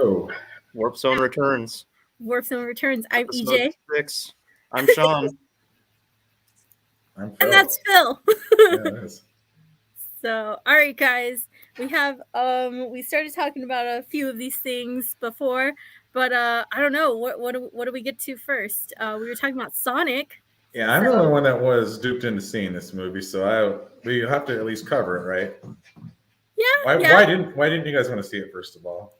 Hello. WarpZone returns. WarpZone returns. I'm Episode EJ. 6. I'm Sean. I'm Phil. And that's Phil. Yeah, it is. So, all right, guys. We have we started talking about a few of these things before, but I don't know what do we get to first? We were talking about Sonic. Yeah, I'm the only one that was duped into seeing this movie, so we have to at least cover it, right? Yeah. Why didn't you guys want to see it first of all?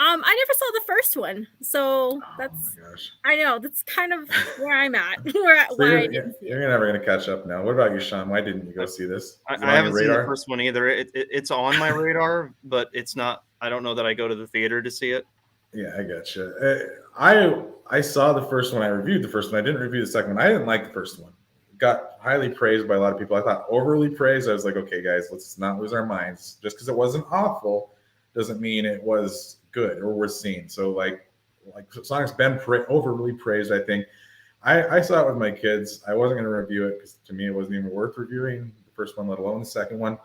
I never saw the first one, so that's. Oh my gosh. I know that's kind of where I'm at. You're never gonna catch up now. What about you, Sean? Why didn't you go see this? I haven't seen the first one either. It's on my radar, but it's not. I don't know that I go to the theater to see it. Yeah, I gotcha. I saw the first one. I reviewed the first one. I didn't review the second one. I didn't like the first one. Got highly praised by a lot of people. I thought overly praised. I was like, okay, guys, let's not lose our minds. Just because it wasn't awful doesn't mean it was good or worth seeing. So like Sonic's been overly praised. I think I saw it with my kids. I wasn't going to review it because to me it wasn't even worth reviewing the first one, let alone the second one.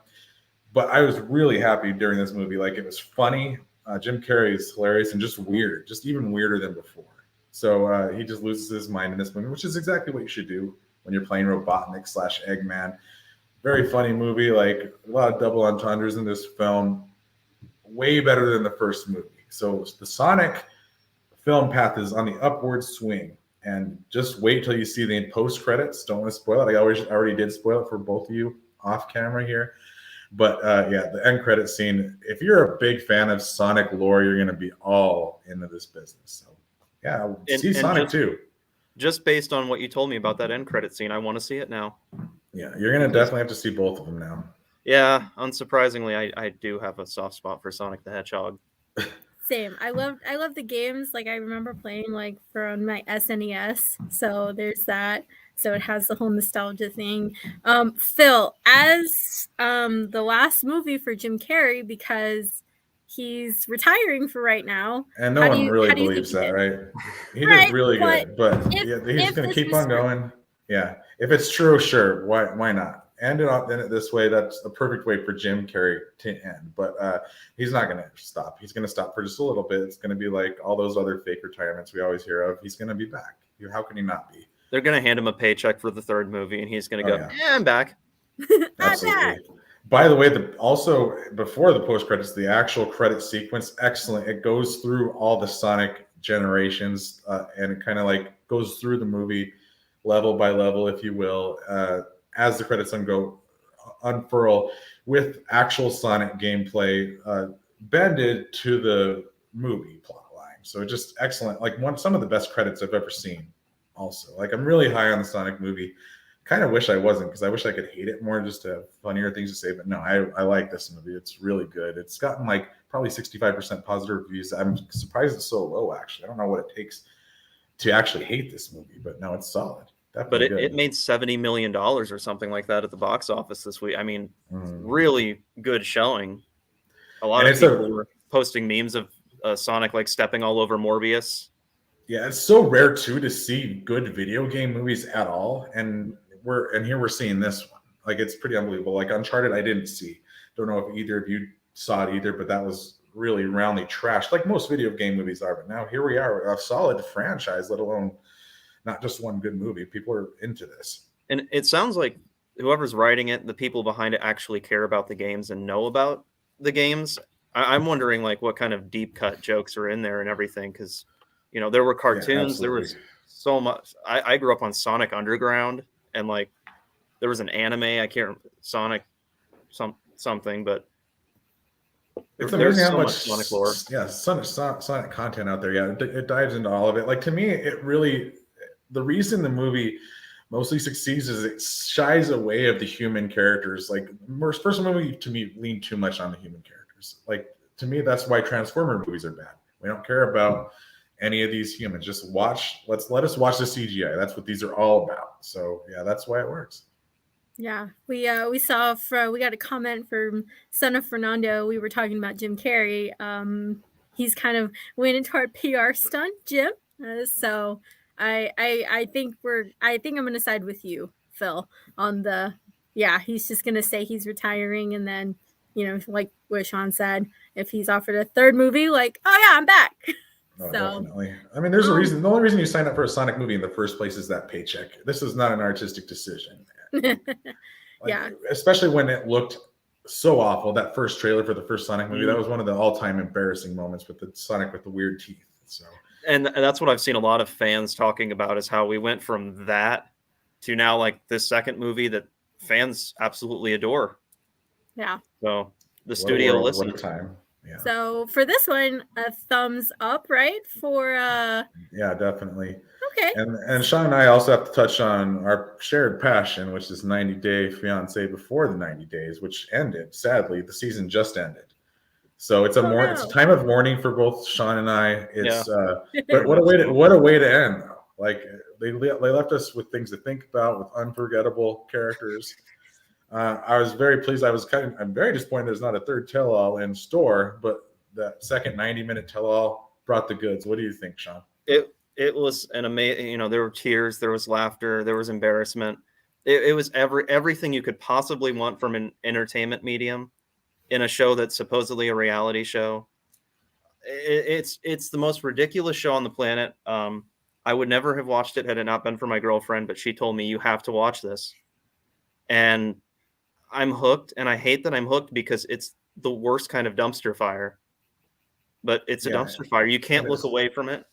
But I was really happy during this movie. Like it was funny. Jim Carrey is hilarious and just weird, just even weirder than before. So he just loses his mind in this movie, which is exactly what you should do when you're playing Robotnik / Eggman. Very funny movie, like a lot of double entendres in this film. Way better than the first movie. So the Sonic film path is on the upward swing. And just wait till you see the post credits. Don't want to spoil it. I already did spoil it for both of you off camera here. But yeah, the end credit scene, if you're a big fan of Sonic lore, you're going to be all into this business. So yeah, see Sonic too. Just based on what you told me about that end credit scene, I want to see it now. Yeah, you're going to definitely have to see both of them now. Yeah, unsurprisingly, I do have a soft spot for Sonic the Hedgehog. Same. I love the games. Like I remember playing like from my SNES. So there's that. So it has the whole nostalgia thing. Phil, as the last movie for Jim Carrey, because he's retiring for right now. And no one really believes that, right? He did really good, but yeah, he's going to keep on going. Yeah, if it's true, sure. Why not? End it this way. That's the perfect way for Jim Carrey to end. But he's not going to stop. He's going to stop for just a little bit. It's going to be like all those other fake retirements we always hear of. He's going to be back. How can he not be? They're going to hand him a paycheck for the third movie, and he's going to go, yeah, I'm back. Absolutely. By the way, also before the post credits, the actual credit sequence, excellent. It goes through all the Sonic generations, and it kind of like goes through the movie level by level, if you will, as the credits unfurl with actual Sonic gameplay bended to the movie plot line. So just excellent. Like some of the best credits I've ever seen. Also, like I'm really high on the Sonic movie. Kind of wish I wasn't, because I wish I could hate it more just to have funnier things to say. But no, I like this movie. It's really good. It's gotten like probably 65% positive reviews. I'm surprised it's so low, actually. I don't know what it takes to actually hate this movie, but no, it's solid. But it made $70 million or something like that at the box office this week. I mean, really good showing. A lot of people were posting memes of Sonic like stepping all over Morbius. Yeah, it's so rare too to see good video game movies at all, and here we're seeing this one. Like it's pretty unbelievable. Like Uncharted, I didn't see. Don't know if either of you saw it either, but that was really roundly trashed, like most video game movies are. But now here we are, a solid franchise, let alone not just one good movie. People are into this, and it sounds like whoever's writing it, the people behind it, actually care about the games and know about the games. I'm wondering like what kind of deep cut jokes are in there and everything, because you know there were cartoons, there was so much. I grew up on Sonic Underground, and like there was an anime, I can't remember, Sonic something, but it's amazing how much Sonic lore. Yeah, Sonic content out there. Yeah, it dives into all of it. Like to me, it really, the reason the movie mostly succeeds is it shies away of the human characters. Like first movie to me leaned too much on the human characters. Like to me, that's why Transformer movies are bad. We don't care about any of these humans. Just let us watch the CGI. That's what these are all about. So yeah, that's why it works. Yeah, we got a comment from Son of Fernando. We were talking about Jim Carrey. He's kind of went into our PR stunt, Jim. So I think I'm gonna side with you, Phil, on the. Yeah, he's just gonna say he's retiring, and then like what Sean said, if he's offered a third movie, like, oh yeah, I'm back. No, So definitely. I mean, there's a reason. The only reason you sign up for a Sonic movie in the first place is that paycheck. This is not an artistic decision. yeah. Especially when it looked so awful. That first trailer for the first Sonic movie, that was one of the all-time embarrassing moments with the Sonic with the weird teeth. So, and that's what I've seen a lot of fans talking about, is how we went from that to now like this second movie that fans absolutely adore. Yeah. So the studio listened. What a time. Yeah. So for this one, a thumbs up, right? For yeah, definitely. Okay. And Sean and I also have to touch on our shared passion, which is 90 Day Fiance Before the 90 Days, which ended. Sadly, the season just ended. So it's it's a time of mourning for both Sean and I. It's but what a way to end though. Like they left us with things to think about, with unforgettable characters. I was very pleased. I'm very disappointed there's not a third tell-all in store, but that second 90-minute tell-all brought the goods. What do you think, Sean? It was an amazing, there were tears, there was laughter, there was embarrassment. It was everything you could possibly want from an entertainment medium in a show that's supposedly a reality show. It's the most ridiculous show on the planet. I would never have watched it had it not been for my girlfriend, but she told me, you have to watch this. And I'm hooked, and I hate that I'm hooked because it's the worst kind of dumpster fire. But it's a dumpster fire. You can't look away from it.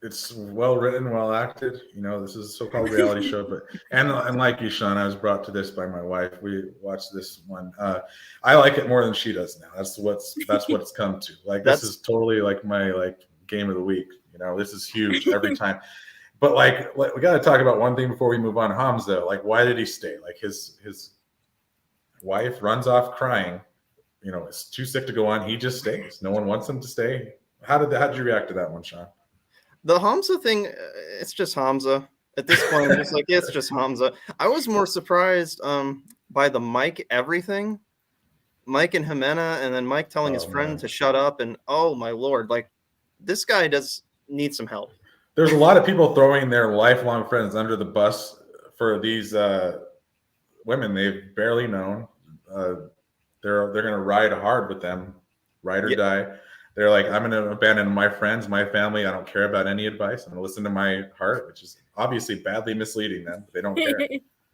It's well written, well acted. This is a so-called reality show, but and like you, Sean, I was brought to this by my wife. We watched this one. I like it more than she does now. That's what it's come to. Like this is totally like my game of the week. This is huge every time. But we got to talk about one thing before we move on. Hamza, why did he stay? His wife runs off crying. It's too sick to go on. He just stays. No one wants him to stay. How did you react to that one, Sean? The Hamza thing, it's just Hamza. At this point, I'm just like, it's just Hamza. I was more surprised by the Mike everything. Mike and Jimena, and then Mike telling his friend to shut up. And oh, my Lord, this guy does need some help. There's a lot of people throwing their lifelong friends under the bus for these women they've barely known. They're going to ride hard with them, ride or die. They're like, I'm going to abandon my friends, my family. I don't care about any advice. I'm going to listen to my heart, which is obviously badly misleading them. They don't care.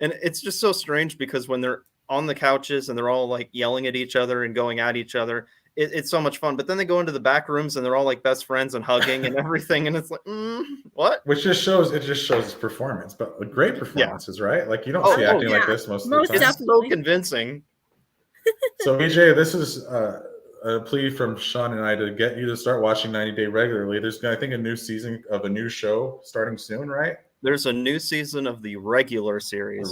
And it's just so strange because when they're on the couches and they're all yelling at each other and going at each other, it's so much fun. But then they go into the back rooms and they're all best friends and hugging and everything. And it's what? Which just shows his performance, but great performances, right? You don't see acting like this most of the time. It's so convincing. So EJ, this is a plea from Sean and I to get you to start watching 90 Day regularly. There's, I think, a new season of a new show starting soon, right? There's a new season of the regular series.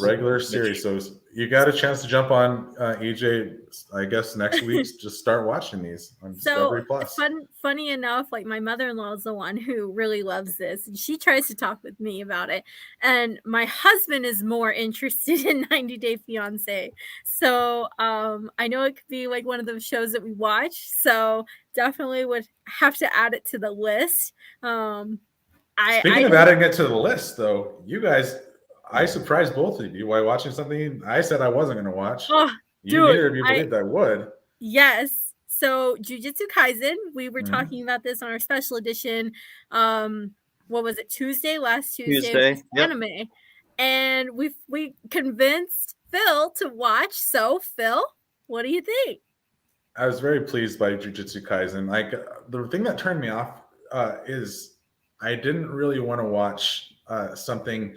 So you got a chance to jump on EJ, I guess, next week. Just start watching these on Discovery Plus. Funny enough, my mother-in-law is the one who really loves this, and she tries to talk with me about it. And my husband is more interested in 90 Day Fiance. So I know it could be one of those shows that we watch. So definitely would have to add it to the list. Speaking of adding it to the list, though, you guys, I surprised both of you by watching something I said I wasn't going to watch. Oh, neither of you believed I would. Yes. So Jujutsu Kaisen, we were talking about this on our special edition. What was it? Last Tuesday. Anime. And we convinced Phil to watch. So Phil, what do you think? I was very pleased by Jujutsu Kaisen. The thing that turned me off is I didn't really want to watch something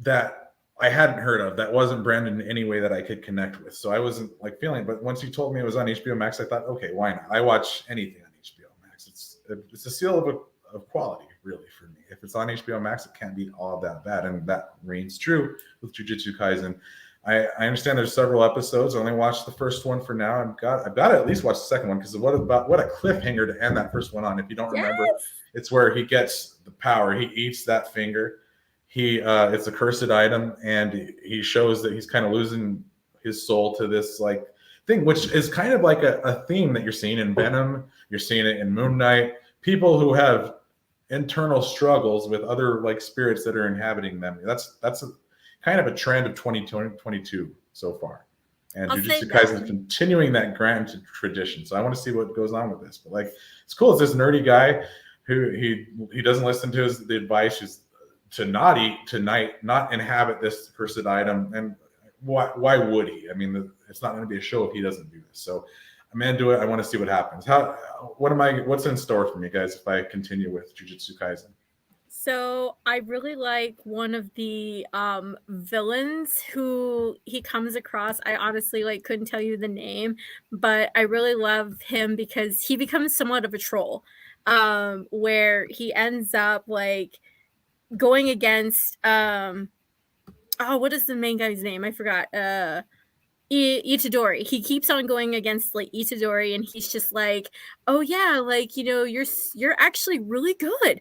that I hadn't heard of, that wasn't branded in any way that I could connect with. So I wasn't feeling, but once you told me it was on HBO Max, I thought, okay, why not? I watch anything on HBO Max. It's a seal of quality, really, for me. If it's on HBO Max, it can't be all that bad. And that reigns true with Jujutsu Kaisen. I understand there's several episodes. I only watched the first one for now. I've got to at least watch the second one, because what a cliffhanger to end that first one on. If you don't remember, it's where he gets the power. He eats that finger. It's a cursed item, and he shows that he's kind of losing his soul to this thing, which is kind of a theme that you're seeing in Venom. You're seeing it in Moon Knight. People who have internal struggles with other spirits that are inhabiting them. That's kind of a trend of 2022 so far. And I'll say Jujutsu that. Kaisen is continuing that grand tradition. So I want to see what goes on with this. But like, it's cool. It's this nerdy guy who he doesn't listen to the advice is to not eat tonight, not inhabit this cursed item. And why would he? I mean, it's not going to be a show if he doesn't do this. So I'm into it. I want to see what happens. What's in store for me, guys, if I continue with Jujutsu Kaisen? So I really like one of the villains who he comes across. I honestly couldn't tell you the name, but I really love him because he becomes somewhat of a troll, where he ends up going against what is the main guy's name? I forgot. Itadori. He keeps on going against Itadori, and he's just like, oh yeah, you're actually really good,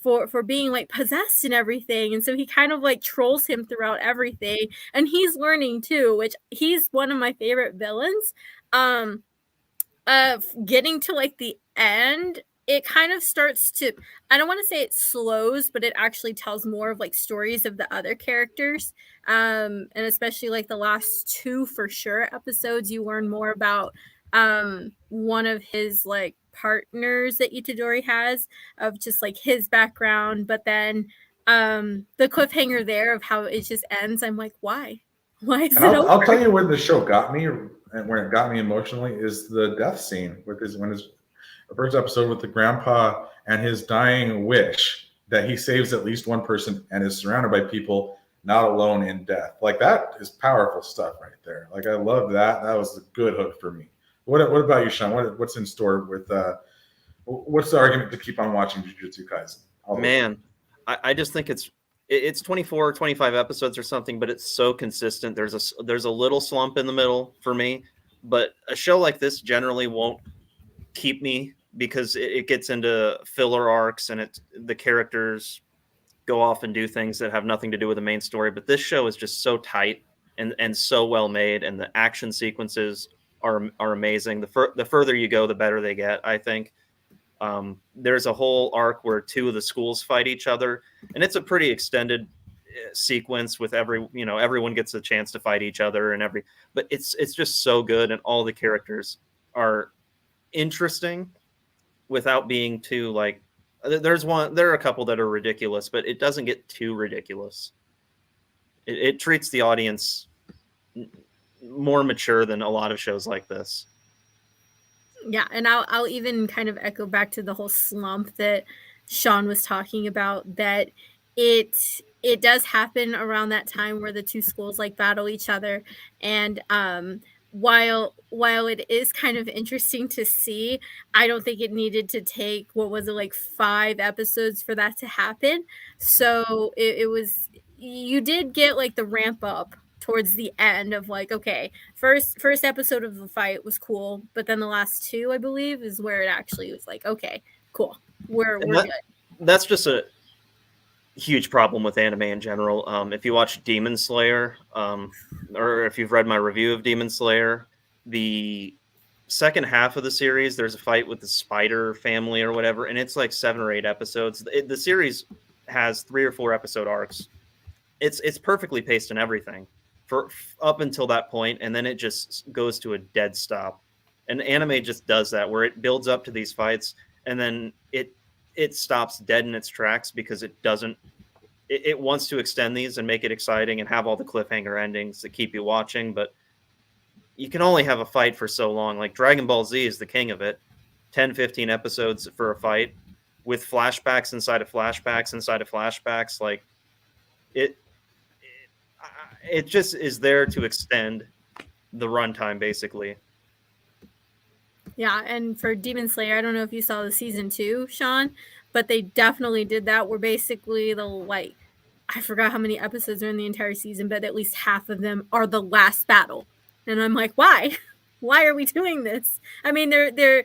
for being possessed and everything. And so he kind of trolls him throughout everything, and he's learning too, which he's one of my favorite villains. Getting to the end, it kind of starts to, I don't want to say it slows, but it actually tells more of stories of the other characters. And especially the last two for sure episodes, you learn more about one of his partners that Itadori has, of just his background. But then the cliffhanger there of how it just ends, I'm like, why is it over? I'll tell you where the show got me, and where it got me emotionally, is the death scene with the first episode with the grandpa and his dying wish that he saves at least one person and is surrounded by people not alone in death. That is powerful stuff right there. I love that. That was a good hook for me. What about you, Sean? What's in store with what's the argument to keep on watching Jujutsu Kaisen? Man, I just think it's 24 or 25 episodes or something, but it's so consistent. There's a little slump in the middle for me, but a show like this generally won't keep me because it gets into filler arcs, and the characters go off and do things that have nothing to do with the main story. But this show is just so tight and so well made, and the action sequences are amazing. The further you go, the better they get, I think. There's a whole arc where two of the schools fight each other, and it's a pretty extended sequence with everyone gets a chance to fight each other, but it's just so good, and all the characters are interesting without being too there are a couple that are ridiculous, but it doesn't get too ridiculous. It treats the audience more mature than a lot of shows like this. Yeah, and I'll even kind of echo back to the whole slump that Sean was talking about, that it does happen around that time where the two schools battle each other. And while it is kind of interesting to see, I don't think it needed to take 5 episodes for that to happen. So it was, you did get the ramp up towards the end of okay, first episode of the fight was cool, but then the last two, I believe, is where it actually was okay, cool, we're good. That's just a huge problem with anime in general. If you watch Demon Slayer, or if you've read my review of Demon Slayer, the second half of the series, there's a fight with the spider family or whatever, and it's 7 or 8 episodes. The series has 3 or 4 episode arcs. It's perfectly paced and everything for up until that point, and then it just goes to a dead stop. And anime just does that, where it builds up to these fights, and then it stops dead in its tracks because it wants to extend these and make it exciting and have all the cliffhanger endings that keep you watching, but you can only have a fight for so long. Dragon Ball Z is the king of it. 10, 15 episodes for a fight with flashbacks inside of flashbacks inside of flashbacks. It just is there to extend the runtime, basically. Yeah, and for Demon Slayer, I don't know if you saw the season 2, Sean, but they definitely did that, where basically I forgot how many episodes are in the entire season, but at least half of them are the last battle. And I'm like, why? Why are we doing this? I mean, they're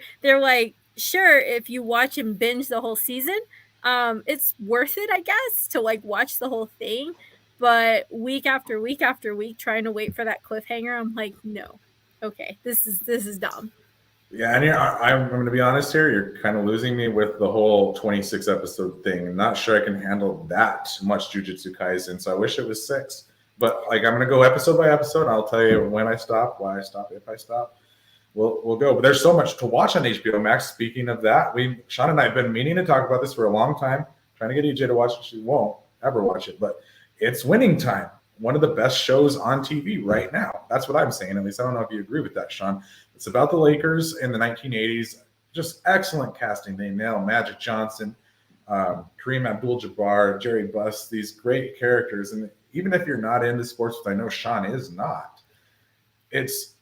sure, if you watch and binge the whole season, it's worth it, I guess, to watch the whole thing. But week after week after week, trying to wait for that cliffhanger, I'm like, no, okay, this is dumb. Yeah, and I'm going to be honest here. You're kind of losing me with the whole 26 episode thing. I'm not sure I can handle that much Jujutsu Kaisen, so I wish it was 6. But like I'm gonna go episode by episode. I'll tell you when I stop, why I stop, if I stop. We'll go. But there's so much to watch on HBO Max. Speaking of that, Sean and I have been meaning to talk about this for a long time, trying to get EJ to watch it. She won't ever watch it, but it's Winning Time. One of the best shows on TV right now. That's what I'm saying. At least I don't know if you agree with that, Sean. It's about the Lakers in the 1980s. Just excellent casting. They nail Magic Johnson, Kareem Abdul-Jabbar, Jerry Buss, these great characters. And even if you're not into sports, which I know Sean is not, it's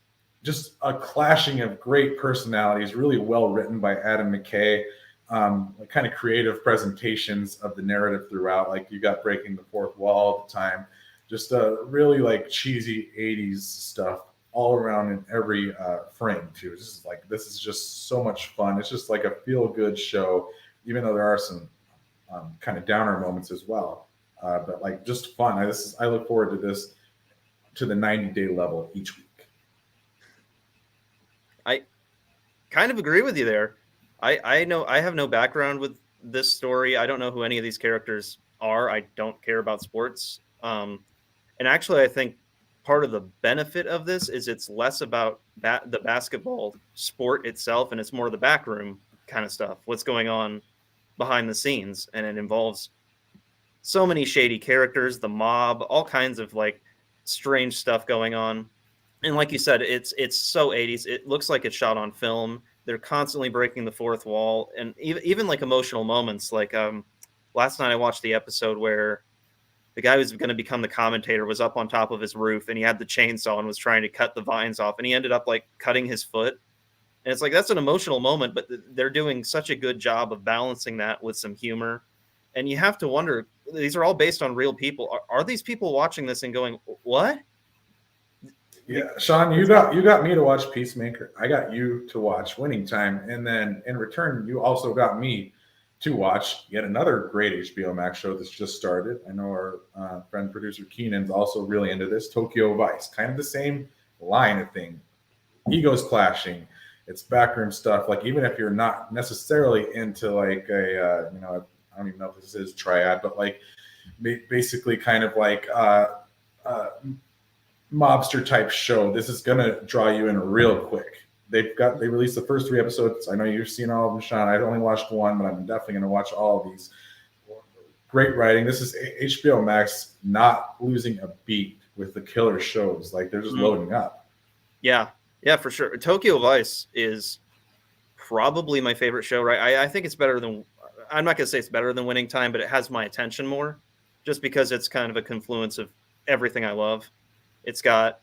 just a clashing of great personalities, really well written by Adam McKay. Kind of creative presentations of the narrative throughout. Like you got breaking the fourth wall all the time. Just really like cheesy 80s stuff all around in every frame too. This is just so much fun. It's just like a feel-good show, even though there are some kind of downer moments as well. But like just fun. I look forward to this to the 90-day level each week. I kind of agree with you there. I know I have no background with this story. I don't know who any of these characters are. I don't care about sports. And actually, I think part of the benefit of this is it's less about the basketball sport itself, and it's more the backroom kind of stuff, what's going on behind the scenes. And it involves so many shady characters, the mob, all kinds of like strange stuff going on. And like you said, it's so 80s. It looks like it's shot on film. They're constantly breaking the fourth wall, and even like emotional moments. Like last night I watched the episode where the guy who's going to become the commentator was up on top of his roof, and he had the chainsaw and was trying to cut the vines off, and he ended up like cutting his foot. And it's like, that's an emotional moment, but they're doing such a good job of balancing that with some humor. And you have to wonder, these are all based on real people. Are these people watching this and going, what? Yeah, Sean, you got me to watch Peacemaker. I got you to watch Winning Time, and then in return, you also got me to watch yet another great HBO Max show that's just started. I know our friend producer Keenan's also really into this. Tokyo Vice, kind of the same line of thing. Egos clashing. It's backroom stuff. Like even if you're not necessarily into like a I don't even know if this is triad, but like basically kind of like mobster type show, this is gonna draw you in real quick. They released the first 3 episodes. I know you've seen all of them, Sean. I've only watched 1, but I'm definitely gonna watch all of these. Great writing. This is HBO Max not losing a beat with the killer shows. Like they're just loading up. Yeah, for sure. Tokyo Vice is probably my favorite show, right? I think it's better than, I'm not gonna say it's better than Winning Time, but it has my attention more just because it's kind of a confluence of everything I love. It's got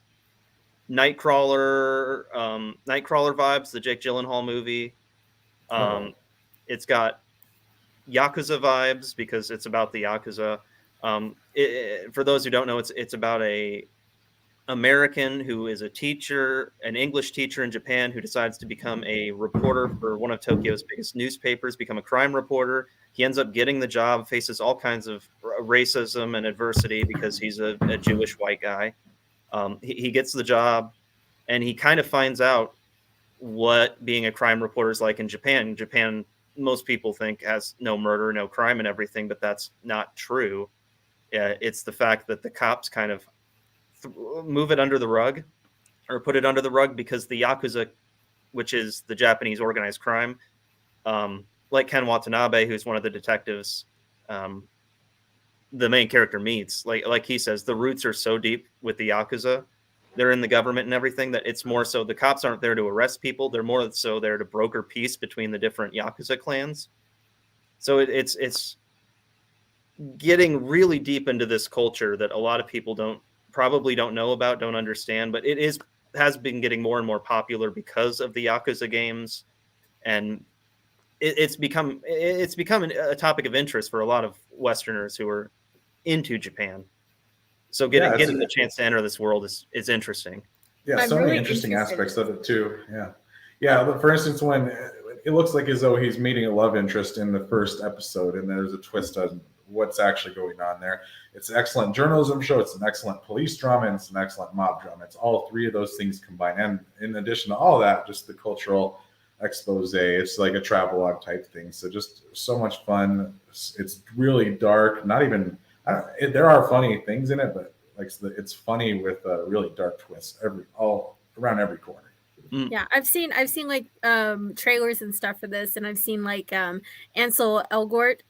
Nightcrawler vibes, the Jake Gyllenhaal movie. It's got Yakuza vibes because it's about the Yakuza. For those who don't know, it's about a American who is a teacher, an English teacher in Japan, who decides to become a reporter for one of Tokyo's biggest newspapers, become a crime reporter. He ends up getting the job, faces all kinds of racism and adversity because he's a Jewish white guy. He gets the job, and he kind of finds out what being a crime reporter is like in Japan. Japan, most people think, has no murder, no crime and everything, but that's not true. It's the fact that the cops kind of move it under the rug, or put it under the rug, because the Yakuza, which is the Japanese organized crime, like Ken Watanabe, who's one of the detectives the main character meets, like he says, the roots are so deep with the Yakuza. They're in the government and everything that it's more so the cops aren't there to arrest people. They're more so there to broker peace between the different Yakuza clans. So it's getting really deep into this culture that a lot of people probably don't know about, don't understand, but has been getting more and more popular because of the Yakuza games. And it's become a topic of interest for a lot of Westerners who are into Japan. So getting the chance to enter this world is interesting. Yeah, so many interesting aspects of it too. Yeah. But for instance, when it looks like as though he's meeting a love interest in the first episode, and there's a twist on what's actually going on there. It's an excellent journalism show. It's an excellent police drama, and it's an excellent mob drama. It's all 3 of those things combined. And in addition to all that, just the cultural expose. It's like a travelogue type thing. So just so much fun. It's really dark. Not even, there are funny things in it, but it's funny with a really dark twist all around every corner. Yeah, I've seen like trailers and stuff for this, and I've seen like Ansel Elgort,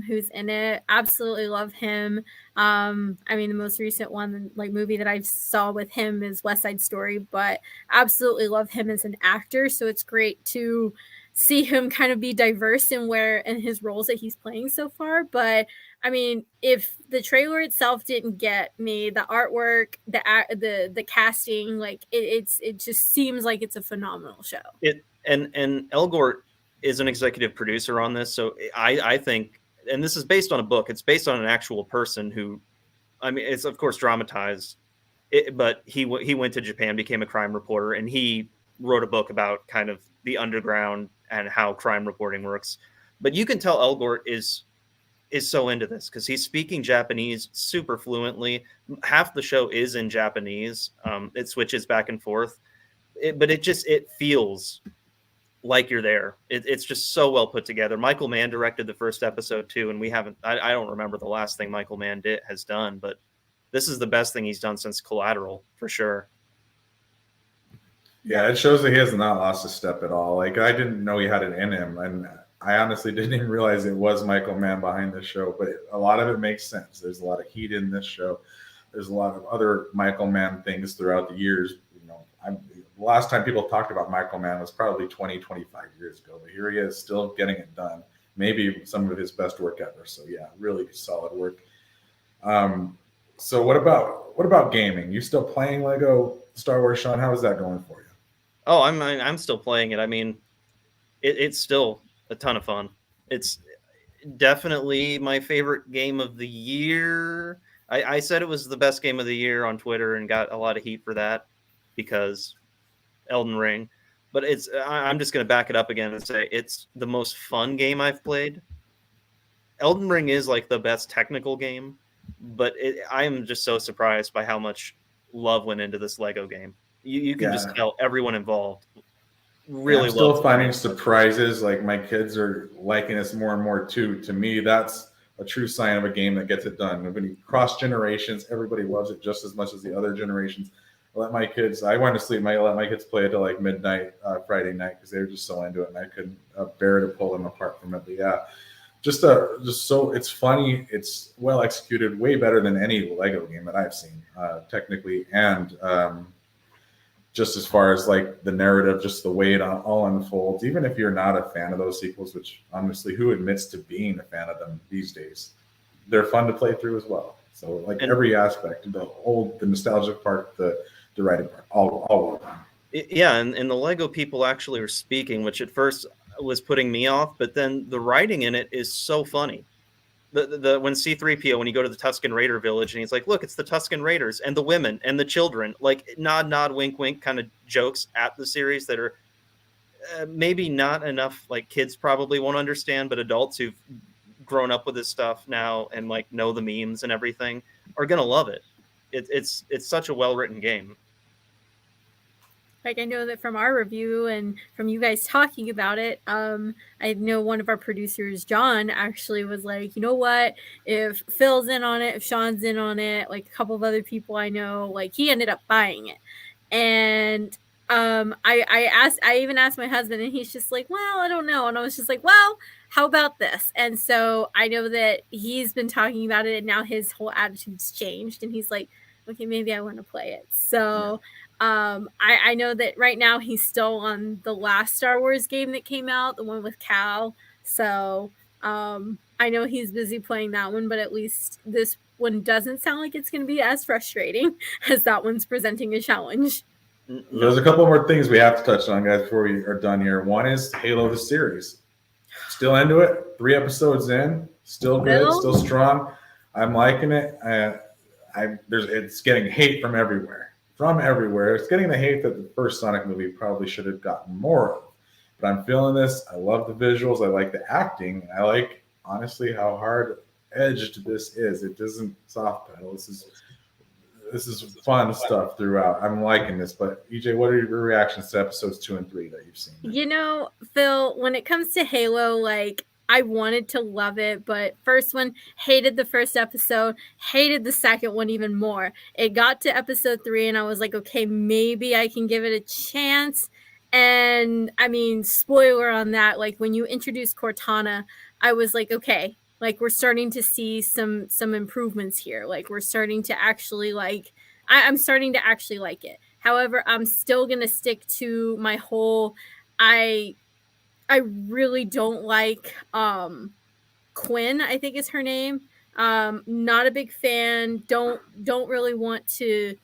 who's in it. Absolutely love him. I mean, the most recent one, like movie that I saw with him is West Side Story, but absolutely love him as an actor. So it's great to see him kind of be diverse in his roles that he's playing so far. But I mean, if the trailer itself didn't get me, the artwork, the casting, like it just seems like it's a phenomenal show. And Elgort is an executive producer on this, so I think, and this is based on a book. It's based on an actual person who, I mean, it's of course dramatized, but he went to Japan, became a crime reporter, and he wrote a book about kind of the underground and how crime reporting works. But you can tell Elgort is so into this because he's speaking Japanese super fluently. Half the show is in Japanese. It switches back and forth, but it feels like you're there. It's just so well put together. Michael Mann directed the first episode too, and I don't remember the last thing Michael Mann has done, but this is the best thing he's done since Collateral for sure. Yeah, it shows that he has not lost a step at all. Like, I didn't know he had it in him, and I honestly didn't even realize it was Michael Mann behind this show, but a lot of it makes sense. There's a lot of heat in this show. There's a lot of other Michael Mann things throughout the years. The last time people talked about Michael Mann was probably 20, 25 years ago, but here he is still getting it done. Maybe some of his best work ever. So yeah, really solid work. So what about gaming? You still playing Lego Star Wars, Sean? How is that going for you? Oh, I'm still playing it. I mean, it's still a ton of fun. It's definitely my favorite game of the year. I said it was the best game of the year on Twitter and got a lot of heat for that because Elden Ring. But I'm just going to back it up again and say it's the most fun game I've played. Elden Ring is like the best technical game, but I am just so surprised by how much love went into this Lego game. You can just tell everyone involved really I'm still finding surprises. Like, my kids are liking this more and more too. To me, that's a true sign of a game that gets it done. When you cross generations, everybody loves it just as much as the other generations. I went to sleep. I let my kids play it till like midnight Friday night because they were just so into it, and I couldn't bear to pull them apart from it. But yeah, just so it's funny. It's well executed, way better than any Lego game that I've seen, technically, and just as far as like the narrative, just the way it all unfolds. Even if you're not a fan of those sequels, which honestly, who admits to being a fan of them these days? They're fun to play through as well. So like every aspect, the nostalgic part, the writing part, all well done. Yeah, and the Lego people actually are speaking, which at first was putting me off, but then the writing in it is so funny. When C-3PO, when you go to the Tusken Raider village, and he's like, look, it's the Tusken Raiders and the women and the children, like nod, wink, wink kind of jokes at the series that are maybe not enough, like kids probably won't understand, but adults who've grown up with this stuff now and like know the memes and everything are going to love it. It's such a well-written game. Like, I know that from our review and from you guys talking about it, I know one of our producers, John, actually was like, you know what, if Phil's in on it, if Sean's in on it, like a couple of other people I know, like he ended up buying it. And I even asked my husband, and he's just like, well, I don't know. And I was just like, well, how about this? And so I know that he's been talking about it, and now his whole attitude's changed, and he's like, okay, maybe I want to play it. So I know that right now he's still on the last Star Wars game that came out, the one with Cal. So I know he's busy playing that one, but at least this one doesn't sound like it's going to be as frustrating as that one's presenting a challenge. There's a couple more things we have to touch on, guys, before we are done here. One is Halo the series. Still into it. 3 episodes in. Still good. Still strong. I'm liking it. It's getting hate from everywhere. It's getting the hate that the first Sonic movie probably should have gotten more of. But I'm feeling this. I love the visuals. I like the acting. I like, honestly, how hard-edged this is. It doesn't soft pedal. This is fun stuff throughout. I'm liking this. But EJ, what are your reactions to episodes 2 and 3 that you've seen? You know, Phil, when it comes to Halo, like, I wanted to love it, but first one, hated the first episode, hated the second one even more. It got to episode 3 and I was like, okay, maybe I can give it a chance. And I mean, spoiler on that, like when you introduce Cortana, I was like, okay, like we're starting to see some improvements here. Like we're starting to actually like I'm starting to actually like it. However, I'm still gonna stick to my whole I really don't like Quinn, I think is her name. Not a big fan. Don't really want to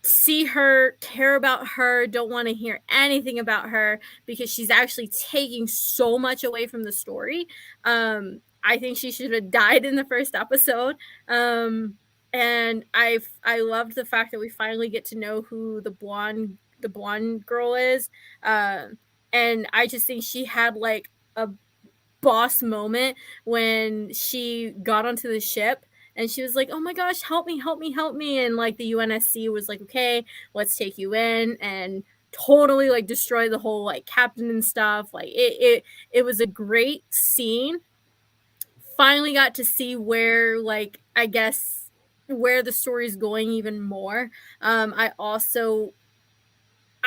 see her, care about her, don't want to hear anything about her because she's actually taking so much away from the story. I think she should have died in the first episode. And I loved the fact that we finally get to know who the blonde girl is. And I just think she had like a boss moment when she got onto the ship and she was like, oh my gosh, help me, help me, help me. And like the UNSC was like, okay, let's take you in, and totally like destroy the whole like captain and stuff. Like it was a great scene. Finally got to see where like I guess where the story's going even more. I also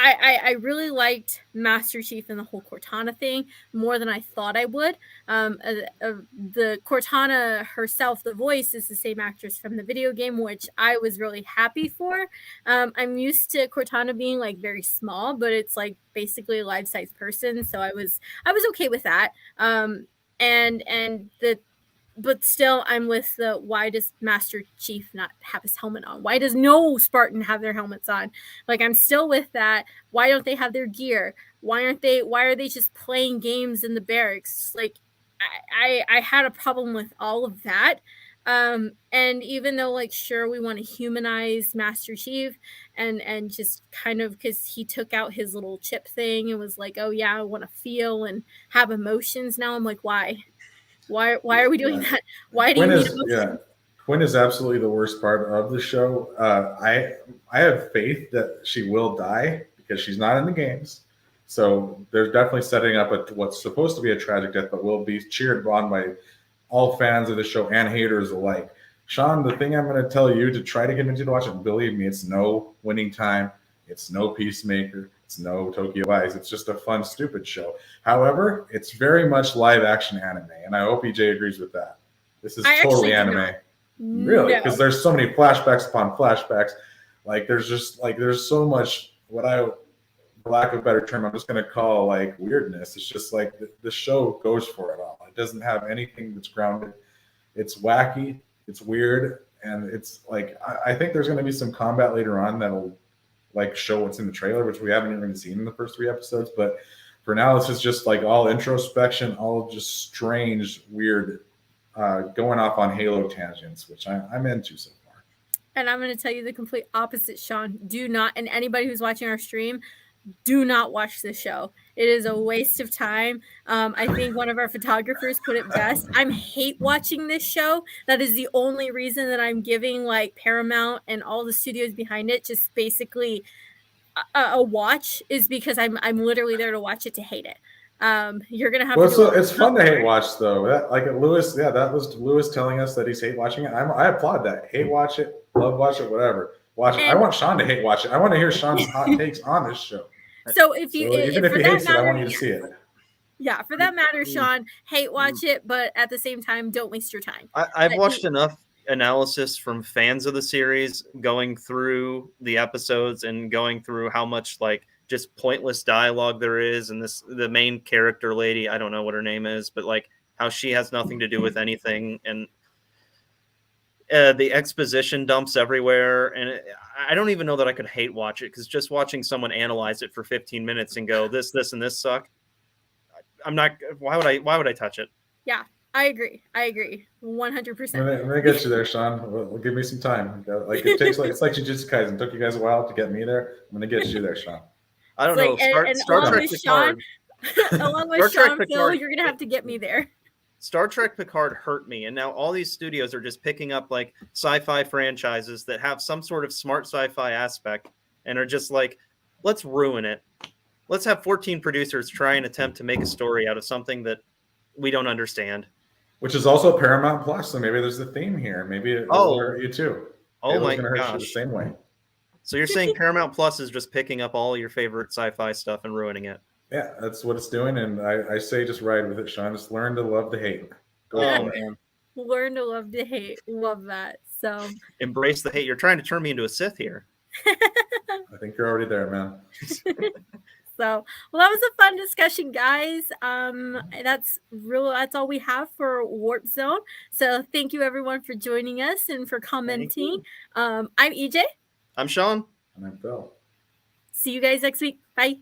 I really liked Master Chief and the whole Cortana thing more than I thought I would. The Cortana herself, the voice, is the same actress from the video game, which I was really happy for. I'm used to Cortana being like very small, but it's like basically a life-size person, so I was okay with that. But still, I'm with the why does Master Chief not have his helmet on? Why does no Spartan have their helmets on? Like, I'm still with that. Why don't they have their gear? Why are they just playing games in the barracks? Like, I had a problem with all of that. And even though, like, sure, we want to humanize Master Chief and just kind of because he took out his little chip thing and was like, oh yeah, I want to feel and have emotions now. I'm like, why? Why are we doing that? Why do you need emotions? Quinn is absolutely the worst part of the show. I have faith that she will die because she's not in the games. So they're definitely setting up what's supposed to be a tragic death, but will be cheered on by all fans of the show and haters alike. Sean, the thing I'm going to tell you to try to convince you to watch it, believe me, it's no Winning Time. It's no Peacemaker. It's no Tokyo Vice. It's just a fun, stupid show. However, it's very much live action anime, and I hope EJ agrees with that. This is totally anime. Really? Because there's so many flashbacks upon flashbacks. Like there's so much for lack of a better term, I'm just going to call like weirdness. It's just like the show goes for it all. It doesn't have anything that's grounded. It's wacky. It's weird. And it's like, I think there's going to be some combat later on that'll like show what's in the trailer, which we haven't even seen in the first 3 episodes. But for now, this is just like all introspection, all just strange, weird, going off on Halo tangents, which I'm into so far. And I'm going to tell you the complete opposite, Sean. Do not, and anybody who's watching our stream, do not watch this show. It is a waste of time. I think one of our photographers put it best. I'm hate watching this show. That is the only reason that I'm giving like Paramount and all the studios behind it just basically a watch, is because I'm literally there to watch it to hate it. You're gonna have to. It's fun to hate watch though. Lewis, that was Lewis telling us that he's hate watching it. I applaud that. Hate watch it, love watch it, whatever. Watch it. I want Sean to hate watch it. I want to hear Sean's hot takes on this show. So if you even if he hates it, I want you to see it. Yeah, for that matter, Sean, hate watch it, but at the same time, don't waste your time. I've watched enough analysis from fans of the series going through the episodes and going through how much like just pointless dialogue there is, and the main character lady, I don't know what her name is, but like how she has nothing to do with anything, and the exposition dumps everywhere, and I don't even know that I could hate watch it, because just watching someone analyze it for 15 minutes and go this and this suck, I'm not. Why would I touch it? Yeah, I agree 100%. I'm gonna get you there, Sean. Well, give me some time. Like it takes it's like JUJUTSU Kaisen. It took you guys a while to get me there. I'm gonna get you there, Sean. I don't know. Star Trek Picard. Along with Sean Phil, you're gonna have to get me there. Star Trek Picard hurt me, and now all these studios are just picking up like sci-fi franchises that have some sort of smart sci-fi aspect and are just like, let's ruin it. Let's have 14 producers try and attempt to make a story out of something that we don't understand. Which is also Paramount Plus, so maybe there's a theme here. Maybe it will hurt you too. Oh Halo's my gonna hurt you the gosh. same way. So you're saying Paramount Plus is just picking up all your favorite sci-fi stuff and ruining it? Yeah, that's what it's doing, and I say just ride with it, Sean. Just learn to love the hate. Go Oh for it. man. Learn to love to hate. Love that. So Embrace the hate. You're trying to turn me into a Sith here. I think you're already there, man. So, well, that was a fun discussion, guys. That's all we have for Warp Zone. So, thank you everyone for joining us and for commenting. I'm EJ. I'm Sean. And I'm Phil. See you guys next week. Bye.